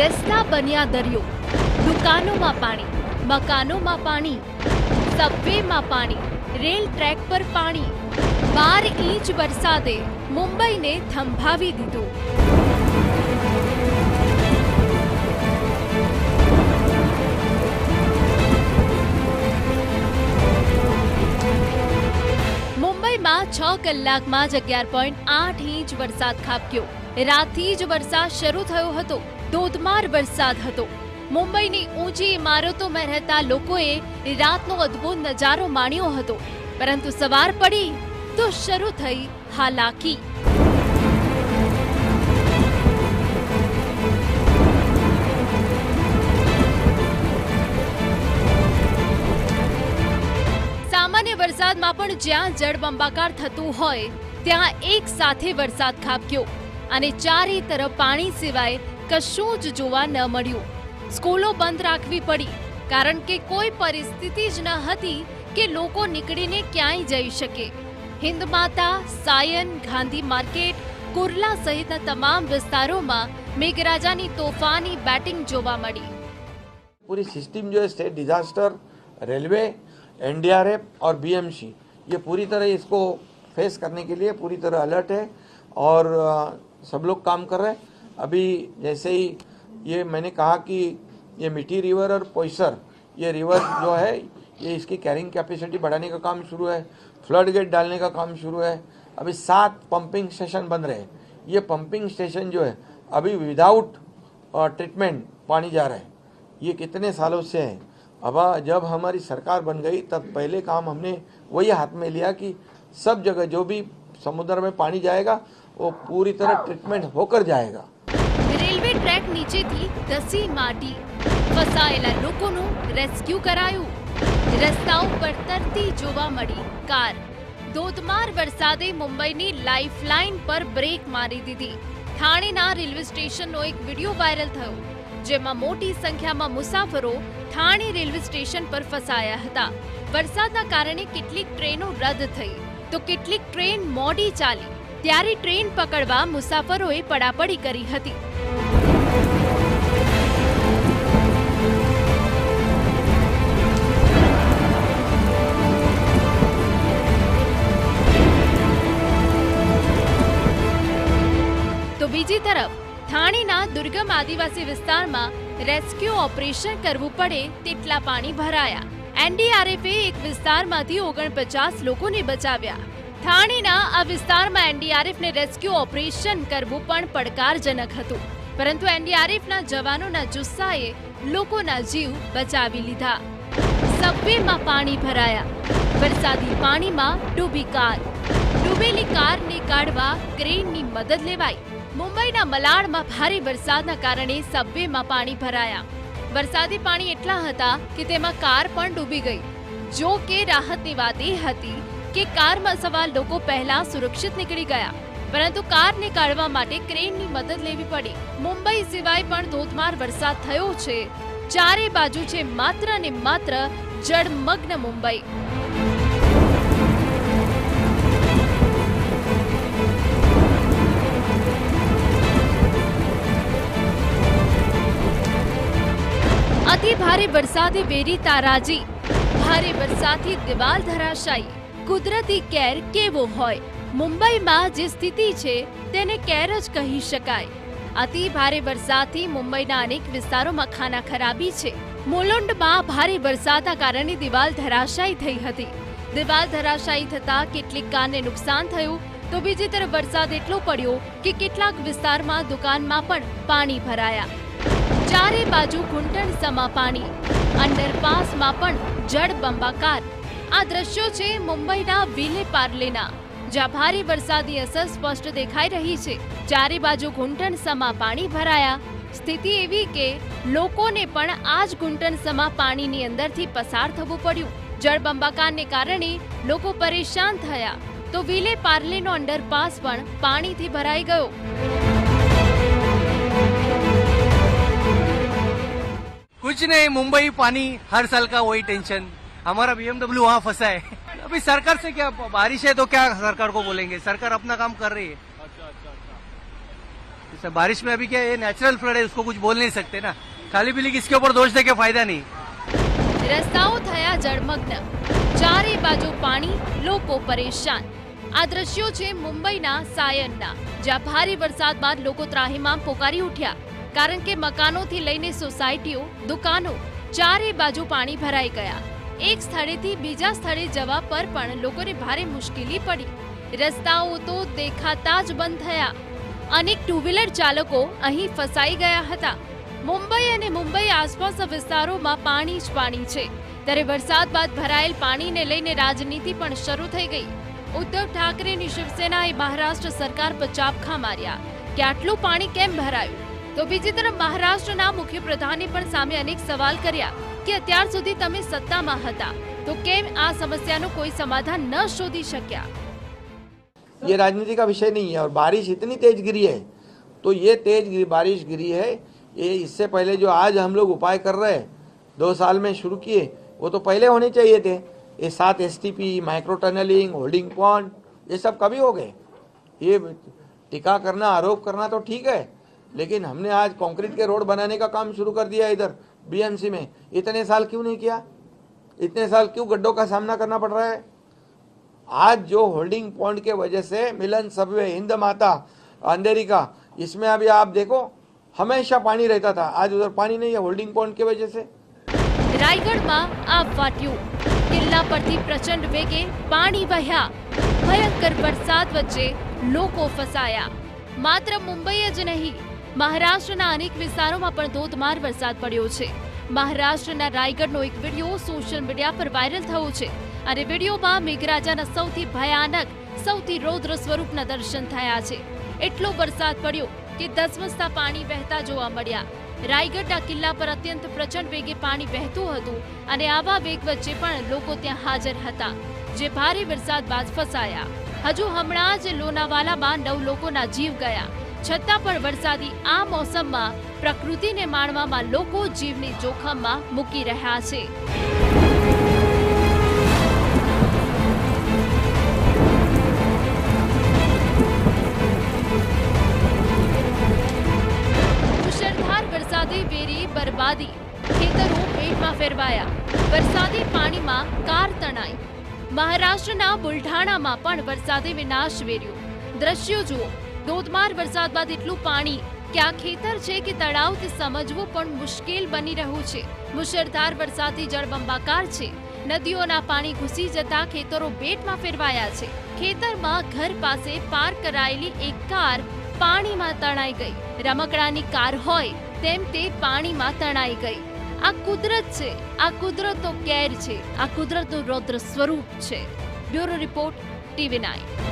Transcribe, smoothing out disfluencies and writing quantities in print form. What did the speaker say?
રસ્તા બન્યા દરિયો, દુકાનોમાં પાણી, મકાનોમાં પાણી, સબવેમાં પાણી, રેલ ટ્રેક પર પાણી. 12 ઇંચ વરસાદે મુંબઈને થંભાવી દીધું. મુંબઈમાં 6 કલાકમાં જ 11.8 ઇંચ વરસાદ ખાબક્યો. રાતથી જ વરસાદ શરૂ થયો હતો. ધોધમાર વરસાદ હતો. મુંબઈની ઊંચી ઇમારતોમાં રહેતા લોકોએ રાતનો અદ્ભુત નજારો માણ્યો હતો. પરંતુ સવાર પડી તો શરૂ થઈ હાલાકી. સામાન્ય વરસાદમાં પણ જ્યાં જળબંબાકાર થતું હોય ત્યાં એક સાથે વરસાદ ખાબક્યો અને ચારે તરફ પાણી સિવાય કશું જ જોવા ન મળ્યું. સ્કૂલો બંધ રાખવી પડી કારણ કે કોઈ પરિસ્થિતિ જ ન હતી કે લોકો નીકળીને ક્યાંય જઈ શકે. હિન્દમાતા, સાયન, ગાંધી માર્કેટ, કુર્લા સહિતના તમામ વિસ્તારોમાં મેઘરાજાની તોફાની બેટિંગ જોવા મળી. पूरी सिस्टम जो है स्टेट डिजास्टर, रेलवे, एनडीआरएफ और बीएमसी ये पूरी तरह इसको फेस करने के लिए पूरी तरह अलर्ट है और सब लोग काम कर रहे हैं. अभी जैसे ही ये मैंने कहा कि ये मिठी रिवर और पोइसर ये रिवर जो है ये इसकी कैरिंग कैपेसिटी बढ़ाने का काम शुरू है. फ्लड गेट डालने का काम शुरू है. अभी 7 पंपिंग स्टेशन बन रहे हैं. ये पंपिंग स्टेशन जो है अभी विदाउट ट्रीटमेंट पानी जा रहा है. ये कितने सालों से है. अब जब हमारी सरकार बन गई तब पहले काम हमने वही हाथ में लिया कि सब जगह जो भी समुद्र में पानी जाएगा वो पूरी तरह ट्रीटमेंट होकर जाएगा. રેલવે ટ્રેક નીચેથી ધસી માટી ફસાયેલા લોકોનું રેસ્ક્યુ કરાયું. રસ્તાઓ પર તરતી જોવા મળી કાર. ધોધમાર વરસાદે મુંબઈની લાઇફલાઇન પર બ્રેક મારી દીધી. થાણેના રેલવે સ્ટેશનનો એક વિડીયો વાયરલ થયો જેમાં મોટી સંખ્યામાં મુસાફરો થાણે રેલવે સ્ટેશન પર ફસાયા હતા. વરસાદના કારણે કેટલીક ટ્રેનો રદ થઈ તો કેટલીક ટ્રેન મોડી ચાલી. ત્યારે ટ્રેન પકડવા મુસાફરોએ પડાપડી કરી હતી. તો બીજી તરફ થાણેના દુર્ગમ આદિવાસી વિસ્તારમાં રેસ્ક્યુ ઓપરેશન કરવું પડે તેટલા પાણી ભરાયા. એનડીઆરએફે એક વિસ્તારમાંથી 49 લોકોને બચાવ્યા. થાણેના આ વિસ્તારમાં એનડીઆરએફને રેસ્ક્યુ ઓપરેશન કરવું પણ પડકારજનક હતું. પરંતુ એનડીઆરએફના જવાનોના જુસ્સાએ લોકોના જીવ બચાવી લીધા. સબવેમાં પાણી ભરાયા. વરસાદી પાણીમાં ડૂબી કાર. ડૂબેલી કારને કાઢવા ક્રેનની મદદ લેવાઈ. મુંબઈના મલાડમાં ભારે વરસાદના કારણે સબવેમાં પાણી ભરાયા. વરસાદી પાણી એટલા હતા કે તેમાં કાર પણ ડૂબી ગઈ. જો કે રાહતની વાત એ હતી કે કારમાં સવાર લોકો પહેલા સુરક્ષિત નીકળી ગયા, પરંતુ કારને કાઢવા માટે ક્રેનની મદદ લેવી પડી. મુંબઈ સિવાય પણ ધોધમાર વરસાદ થયો છે. ચારે બાજુ છે માત્ર ને માત્ર જળમગ્ન મુંબઈ. અતિ ભારે વરસાદે વેરી તારાજી. ભારે વરસાદથી દિવાલ ધરાશાયી. કુદરતી કેર કેવો હોય. મુંબઈમાં જે સ્થિતિ છે તેને કેર જ કહી શકાય. અતિ ભારે વરસાદથી મુંબઈના અનેક વિસ્તારોમાં ખાના ખરાબી છે. મોલુંડમાં ભારે વરસાદના કારણે દિવાલ ધરાશાયી થઈ હતી. દિવાલ ધરાશાયી થતા કેટલીક કારને નુકસાન થયું તો બીજી તરફ વરસાદ એટલો પડ્યો કે કેટલાક વિસ્તારમાં દુકાનમાં પણ પાણી ભરાયા. ચારે બાજુ ઘૂંટણસમા પાણી. અંડરપાસમાં પણ જળબંબાકાર. આ દ્રશ્યો છે મુંબઈના વિલે પાર્લેના, જ્યાં ભારે વરસાદી અસર સ્પષ્ટ દેખાઈ રહી છે. ચારે બાજુ ઘૂંટણસમા પાણી ભરાયા. સ્થિતિ એવી કે લોકોને પણ આ જ ઘૂંટણસમા પાણીની અંદરથી પસાર થવું પડ્યું. જળબંબાકારને કારણે લોકો પરેશાન થયા તો વિલે પાર્લેનો અંડરપાસ પણ પાણીથી ભરાઈ ગયો. कुछ नहीं, मुंबई पानी हर साल का वही टेंशन. हमारा BMW वहाँ फंसा है. अभी सरकार से क्या, बारिश है तो क्या सरकार को बोलेंगे, सरकार अपना काम कर रही है. जैसे बारिश में अभी क्या ये नेचुरल फ्लड है, उसको कुछ बोल नहीं सकते ना, खाली पीली किसके ऊपर दोष दे के फायदा नहीं। રસ્તાઓ થયા જળમગ્ન, ચારે બાજુ પાણી, લોકો પરેશાન। આ દ્રશ્યો છે મુંબઈના સાયનના, જ્યાં ભારે વરસાદ બાદ લોકો ત્રાહિમામ પોકારી ઉઠ્યા, કારણ કે મકાનોથી લઈને સોસાયટીઓ, દુકાનો ચારે બાજુ પાણી ભરાઈ ગયા। એક સ્થળેથી બીજા સ્થળે જવા પર પણ લોકોને ભારે મુશ્કેલી પડી। રસ્તાઓ તો દેખાતા જ બંધ થયા। અનેક ટુ વ્હીલર ચાલકો અહીં ફસાઈ ગયા હતા। મુંબઈ અને મુંબઈ આસપાસના વિસ્તારોમાં પાણી જ પાણી છે, ત્યારે વરસાદ બાદ ભરાયેલ પાણીને લઈને રાજનીતિ પણ શરૂ થઈ ગઈ। ઉદ્ધવ ઠાકરેની શિવસેનાએ મહારાષ્ટ્ર સરકાર પર ચાબખા માર્યા કે આટલું પાણી કેમ ભરાયું, તો બીજી તરફ મહારાષ્ટ્રના મુખ્યપ્રધાને પણ સામે અનેક સવાલ કર્યા કે અત્યાર સુધી તમે સત્તામાં હતા તો કેમ આ સમસ્યાનું કોઈ સમાધાન ન શોધી શક્યા। ये राजनीति का विषय नहीं है। और बारिश इतनी तेज गिरी है, तो ये तेज बारिश गिरी है, ये इससे पहले जो आज हम लोग उपाय कर रहे हैं 2 साल में शुरू किए, वो तो पहले होने चाहिए थे। ये 7 STP, micro tunnelling, holding pond, ये सब कभी हो गए। ये टीका करना, आरोप करना तो ठीक है, लेकिन हमने आज कंक्रीट के रोड बनाने का काम शुरू कर दिया इधर BMC में। इतने साल क्यों नहीं किया? इतने साल क्यों गड्ढों का सामना करना पड़ रहा है? आज जो होल्डिंग पॉइंट के वजह से मिलन सबवे, हिंद माता, अंधेरी का, इसमें अभी आप देखो हमेशा पानी रहता था, आज उधर पानी नहीं है होल्डिंग पॉइंट की वजह से। રાયગઢમાં આગ ફાટ્યું, કિલ્લા પરથી પ્રચંડ વેગે પાણી વહ્યા। ભયંકર વરસાદ વચ્ચે લોકો ફસાયા। માત્ર મુંબઈ જ નહીં, મહારાષ્ટ્રના અનેક વિસ્તારોમાં પણ ધોધમાર વરસાદ પડ્યો છે। મહારાષ્ટ્રના રાયગઢનો એક વિડીયો સોશિયલ મીડિયા પર વાયરલ થયો છે, અને વિડીયોમાં મેઘરાજાના સૌથી ભયાનક, સૌથી રૌદ્ર સ્વરૂપના દર્શન થયા છે। એટલો વરસાદ પડ્યો કે ધસમસતા પાણી વહેતા જોવા મળ્યા। રાયગઢના કિલ્લા પર અત્યંત પ્રચંડ વેગે પાણી વહેતું હતું, અને આવા વેગ વચ્ચે પણ લોકો ત્યાં હાજર હતા, જે ભારે વરસાદ બાદ ફસાયા। હજુ હમણાં જ લોનાવાલામાં 9 લોકોના જીવ ગયા, છતાં પણ વરસાદી આ મોસમમાં પ્રકૃતિને માણવામાં લોકો જીવને જોખમમાં મૂકી રહ્યા છે। વરસાદે વેરી બરબાદી, ખેતરો પેટમાં ફેરવાયા। વરસાદી પાણીમાં કાર તણાઈ। મહારાષ્ટ્રના બુલઢાણામાં પણ વરસાદે વિનાશ વેર્યો। દ્રશ્યો જુઓ, ધોધમાર વરસાદ બાદ એટલું પાણી કે આ ખેતર છે કે તળાવ તે સમજવું પણ મુશ્કેલ બની રહ્યું છે। મુશળધાર વરસાદથી જળબંબાકાર છે। નદીઓના પાણી ઘૂસી જતા ખેતરો બેટમાં ફેરવાયા છે। ખેતરમાં ઘર પાસે પાર્ક કરાયેલી એક કાર પાણીમાં તણાઈ ગઈ। રમકડાની કાર હોય તેમ તે પાણીમાં તણાઈ ગઈ। આ કુદરત છે, આ કુદરતનો કેર છે, આ કુદરતનું રૌદ્ર સ્વરૂપ છે। Bureau report, TV9।